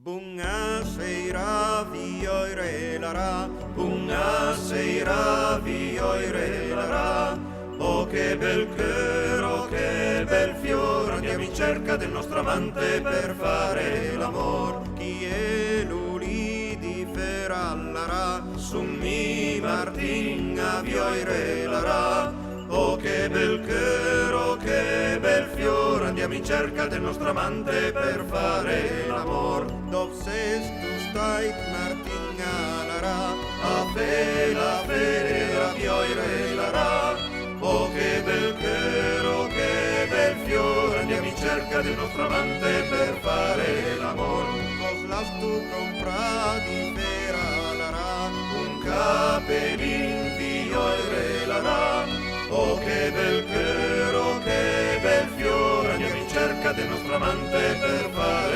Buonasera, vioirelara, buonasera, vioirelara. Oh che bel cœur, oh che bel fiore, andiamo in cerca del nostro amante per fare l'amor. Chi è l'uli di Ferallara, su mi Martina vioirelara. Oh che bel cœur, oh che bel fiore, andiamo in cerca del nostro amante per fare l'amor. Dov ses tu stai Martina lara, a fe la vioire lara. Oh che bel cœur, oh che bel fiore, andiamo in cerca del nostro amante per fare l'amor. Cos l'has tu comprà di vera lara, un capelin vioire lara. Oh che bel cœur, oh che bel fiore, andiamo in cerca del nostro amante per fare